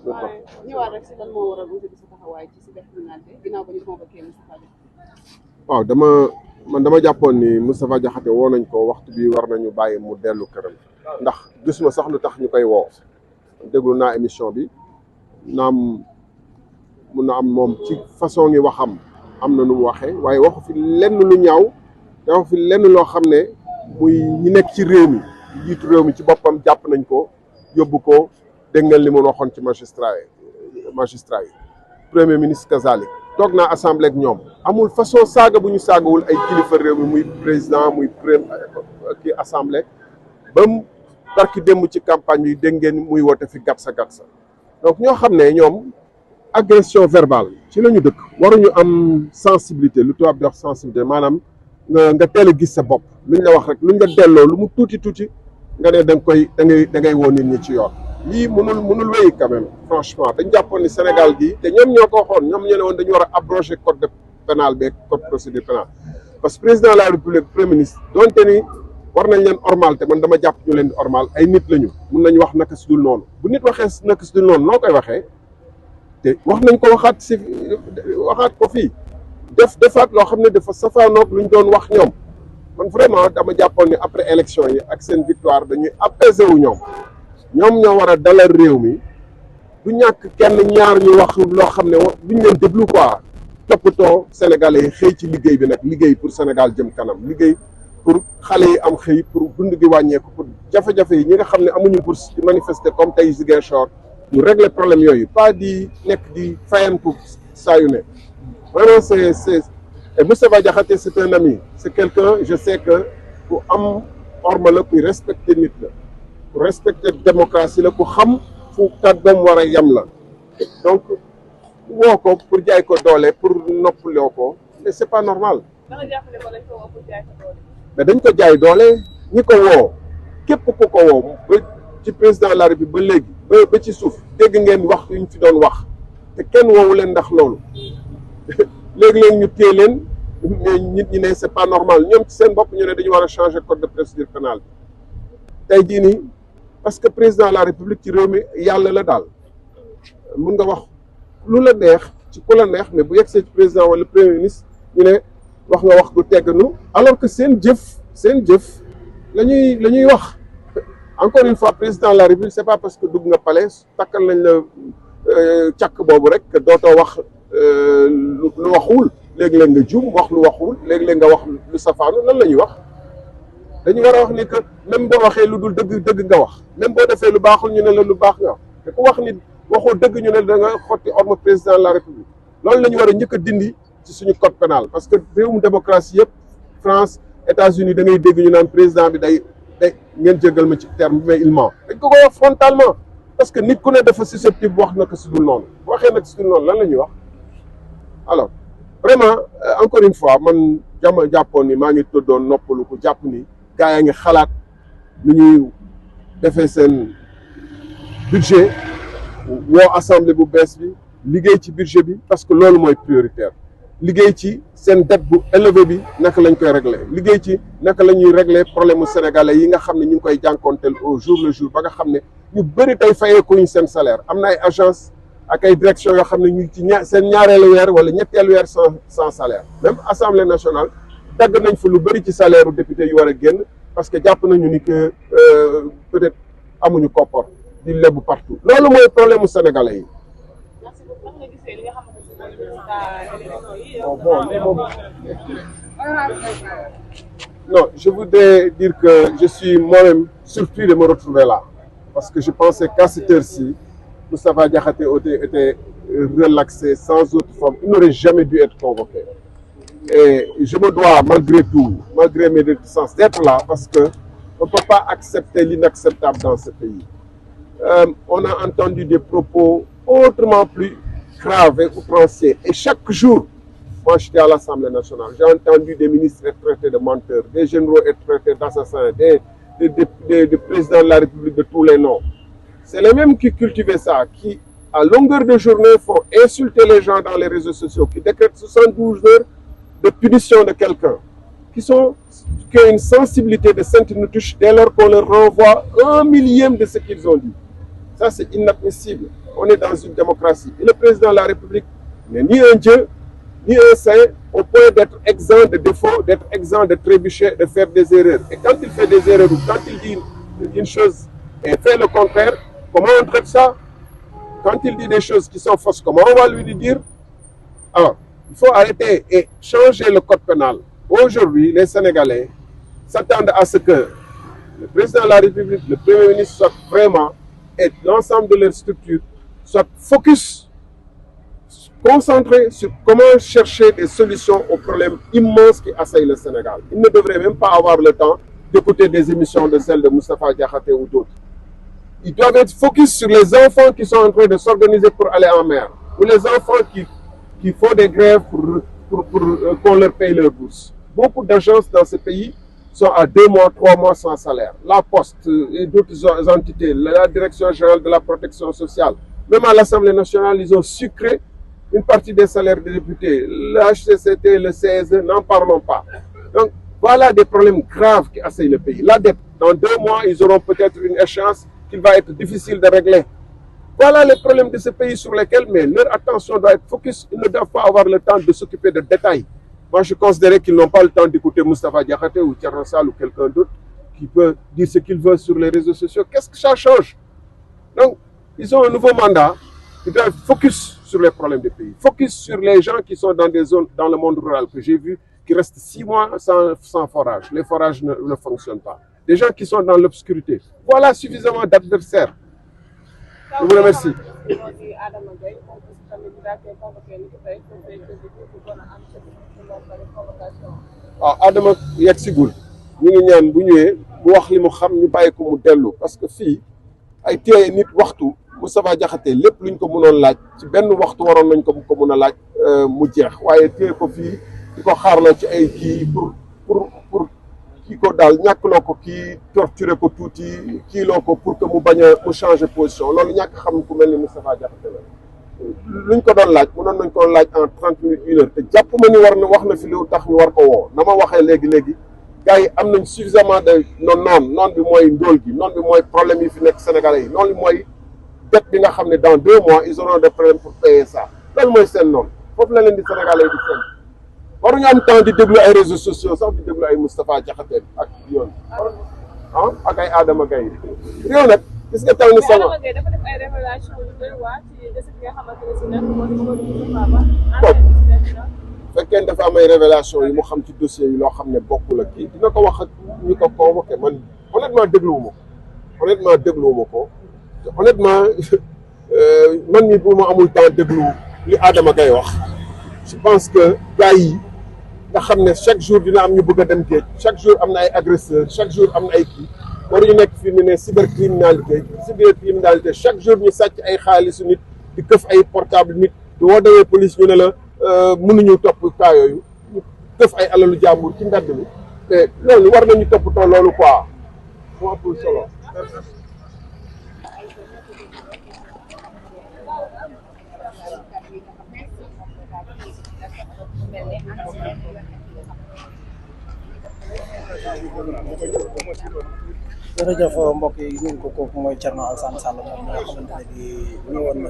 waaye ñëwaat rek si lan moo waral aussi sa taxawaay ci cybercriminalité ginnaaw ba ñu convoqué Moustapha Diakhaté. waaw dama jàppoon ni Moustapha Diakhaté woo nañ ko waxtu bi war nañu bàyyi mu dellu këram ndax gisuma sax lu tax ñu koy woo déglu naa émission bi naam mun na am moom ci façon ngi waxam am na nu mu waxee waaye waxu fi lenn lu ñaaw te waxu fi lenn loo xam ne muy ñi nekk ci réew mi jiitu réew mi ci boppam jàpp nañ ko yóbbu ko dégg ngeen li mu waxoon ci magistrat yi premier ministre kazalik toog naa assemblée ak ñoom amul façon saaga bu ñu saagawul ay kilifa réew mi muy président muy kii assemblée ba mu barki démb ci campagne bi dégg ngeen muy woote fi gatsa donc ñoo xam ne ñoom agression verbale ci la ñu dëkk waruñu am sensibilité lu tubaab di wax sensibilité maanaam nga teel a gis sa bopp luñ la wax rek luñ la delloo lu mu tuuti nga ne da ngay woo nit ñi ci yoon lii mënul wéy quand même franchement dañ jàppoon ni Sénégal gii te ñoom ñoo ko waxoon ñoom ñoo ne woon dañu war a abroger code de pénal beeg code procédure pénale parce que président de la république premier ministre donte ni war nañ leen ormal te man dama jàpp ñu leen di ormal ay nit lañu mun nañu wax naka si dul noonu bu nit waxee naka si dul noonu noo koy waxee te wax nañ ko waxaat ko fii defaat loo xam ne dafa safaanoog lu ñu doon wax ñoom man vraiment dama jàppoon ni après élection yi ak seen victoire dañuy apaiser wu ñoom ñoo war a dalal réew mi du ñàkk kenn ñaar ñu wax loo xam ne duñ leen déglu quoi toppatoo sénégalais yi xëy ci liggéey bi nag liggéey pour Sénégal jëm kanam liggéey pour xale yi am xëy pour dund gi wàññeeku pour jafe-jafe yi ñi nga xam ne amuñu bourse di manifester comme tey Ziguinchor ñu régler problème yooyu pas di nekk di fayantu saa yu ne vraiment c'est et Moustapha Diakhaté c'est un ami c'est quelqu'un je sais que ku am orma la kuy respecter nit la ku respecter démocratie la ku xam fu kàddoom war a yem la donc woo ko pour jaay ko doole pour noppaloo ko mais c'est pas normal mais dañ ko jaay doole ñi ko woo képp ku ko woo ba ci président de la République ba léegi ba ci suuf dégg ngeen wax yu ñu fi doon wax te kenn woowu leen ndax loolu léegi-léegi ñu téye leen nit ñi ne c'est pas normal ñoom ci seen bopp ñu ne dañu war a changer code de procédure pénale bi tey jii nii parce que président de la République ci réew mi yàlla la daal mun nga wax lu la neex ci ku la neex mais bu yegsee ci président wala premier ministre ñu ne wax nga wax gu tegganu alors que seen jëf la ñuy wax encore une fois président de la République c'est pas parce que dugg nga palais takkal nañ la càkk boobu rek que dootoo wax lu waxul léegi-léeg nga juum wax lu waxul léegi-léeg nga wax lu safaanu lan la ñuy wax dañu war a wax ni que même boo waxee lu dul dëgg nga wax même boo defee lu baaxul ñu ne la lu baax nga wax te ku wax ni waxoo dëgg ñu ne da nga xotti orma président de la République loolu la ñu war a njëkk a dindi ci suñu code pénal parce que réewum démocratie yëpp France États-Unis da ngay dégg ñu naan président bi day ngeen jéggal ma ci terme mais il ment dañ ko wax frontalement parce que nit ku ne dafa susceptible wax naka si dul noonu bu waxee naka si dul noonu lan la ñuy wax alors vraiment encore une fois man jàppoon ni maa ngi tëddoon noppalu ko jàpp ni gaa yaa ngi xalaat nu ñuy defee seen budget woo assemblée bu bees bi liggéey ci budget bi parce que loolu mooy prioritaire liggéey ci seen dette bu élevé bi naka lañ koy régler liggéey ci naka la ñuy régler problème mu sénégalais yi nga xam ne ñu ngi koy jànkoonteel au jour le jour ba nga xam ne ñu bëri tey fayee ko ñu seen salaire am na ay agence ak ay direction yoo xam ne ñu ci seen ñaareelu weer wala ñetteelu weer sans salaire même assemblée nationale dagg nañ fa lu bëri ci salaire u député yu war a génn parce que jàpp nañu ni que peut-être amuñu koppar di lebu partout loolu mooy problème mu sénégalais yi. Non, je voudrais dire que je suis moi-même surpris de me retrouver là parce que je pensais qu'à cette heure-ci Moustapha Diakhaté était relaxé sans autre forme. Il n'aurait jamais dû être convoqué. Et je me dois, malgré tout, malgré mes réticences, d'être là parce qu'on ne peut pas accepter l'inacceptable dans ce pays. On a entendu des propos autrement plus graves et outranciers. Et chaque jour, moi j'étais à l'Assemblée nationale, j'ai entendu des ministres être traités de menteurs, des généraux être traités d'assassins, des présidents de la République de tous les noms. C'est les mêmes qui cultivaient ça, qui, à longueur de journée, font insulter les gens dans les réseaux sociaux, qui décrètent 72 heures de punition de quelqu'un, qui ont une sensibilité de Sainte-Nitouche dès lors qu'on leur renvoie 1 millième de ce qu'ils ont dit. Ça, c'est inadmissible. on est dans une démocratie. Et le président de la République n'est ni un dieu, ni un saint, au point d'être exempt de défauts, d'être exempt de trébucher, de faire des erreurs. Et quand il fait des erreurs ou quand il dit une chose et fait le contraire, comment on traite ça? Quand il dit des choses qui sont fausses, comment on va lui dire? Alors, il faut arrêter et changer le code pénal. Aujourd'hui, les Sénégalais s'attendent à ce que le président de la République, le Premier ministre soient vraiment, et l'ensemble de leur structure, soient focus, concentrés sur comment chercher des solutions aux problèmes immenses qui assaillent le Sénégal. Ils ne devraient même pas avoir le temps d'écouter des émissions de celles de Moustapha Diakhaté ou d'autres. Ils doivent être focus sur les enfants qui sont en train de s'organiser pour aller en mer, ou les enfants qui font des grèves pour qu'on leur paye leur bourse. Beaucoup d'agences dans ce pays sont à 2 mois, 3 mois sans salaire. La Poste et d'autres entités, la Direction générale de la protection sociale, même à l'Assemblée nationale, ils ont sucré une partie des salaires des députés. Le HCCT, le CESE, n'en parlons pas. Donc, voilà des problèmes graves qui assaillent le pays. La dette, dans 2 mois, ils auront peut-être une échéance qu'il va être difficile de régler. Voilà les problèmes de ce pays sur lesquels, mais leur attention doit être focus. Ils ne doivent pas avoir le temps de s'occuper de détails. Moi, je considérais qu'ils n'ont pas le temps d'écouter Moustapha Diakhaté ou Thierno Sall ou quelqu'un d'autre qui peut dire ce qu'il veut sur les réseaux sociaux. Qu'est-ce que ça change? Donc, ils ont un nouveau mandat. Ils doivent focus sur les problèmes du pays. Focus sur les gens qui sont dans des zones, dans le monde rural que j'ai vu, qui restent 6 mois sans forage. Les forages ne fonctionnent pas. Des gens qui sont dans l'obscurité. Voilà suffisamment d'adversaires. Je vous remercie. waaw Adama yegg sigul ñu ngi ñaan bu ñëwee bu wax li mu xam ñu bàyyi ko mu dellu parce que fii ay téye nit waxtu Moustapha Diakhaté lépp luñ ko mënoon laaj ci benn waxtu waroon nañ ko mën a laaj mu jeex waaye téye ko fii di ko xaarloo ci ay kii pour kii ko daal ñàkkloo ko kii torturé ko tuuti kii loo ko pour que mu bañ a mu changer position loolu ñàkk xam ku mel ni Moustapha Diakhaté la luñ ko doon laaj mënoon nañ ko laaj en 30 minutes 1 heure te jàpp ma ni wax na fi lu tax ñu war ko woo na ma waxee léegi gars yi am nañ suffisamment de noon bi mooy ndóol gi noon bi mooy problème yi fi nekk Sénégalais yi noon bi mooy dette bi nga xam ne dans 2 mois ils auront des problèmes pour payer ça loolu mooy seen noonu foofu la leen di Sénégalais yi di seen waruñu am temps di déglu ay réseaux sociaux sax di déglu ay Moustapha Diakhaté ak yoon ak ay Adama Gaye réew nag gis nga taw ni sama dafa def ay révélation yu doy waar ci décès bi nga xamante ne si nag moo fekkee dafa am ay révélation yi mu xam ci dossier yi loo xam ne bokkul ak kii dina ko wax ak ñu ko convoqué man honnêtement dégluwuma ko honnêtement man mi bu ma amul temps déglu li Adama Gaye wax je pense que gars yi nga xam ne chaque jour dina am ñu bëgg a dem géej chaque jour am na ay agresseurs chaque jour am na ay kii waruñu nekk fii mu ne cybercriminalité chaque jour ñu sàcc ay xaalisu nit di këf ay portable nit di woo demee police ñu ne la mënuñu topp cas yooyu ñu këf ay alalu jàmbur ci mbedd mi te loolu war nañu toppatoo loolu quoi moo ëpp solo. jërëjëf mbokk yi ñu ngi ko kooku mooy Thierno Alassane Sall moom nga xamante ne bii ñëwoon na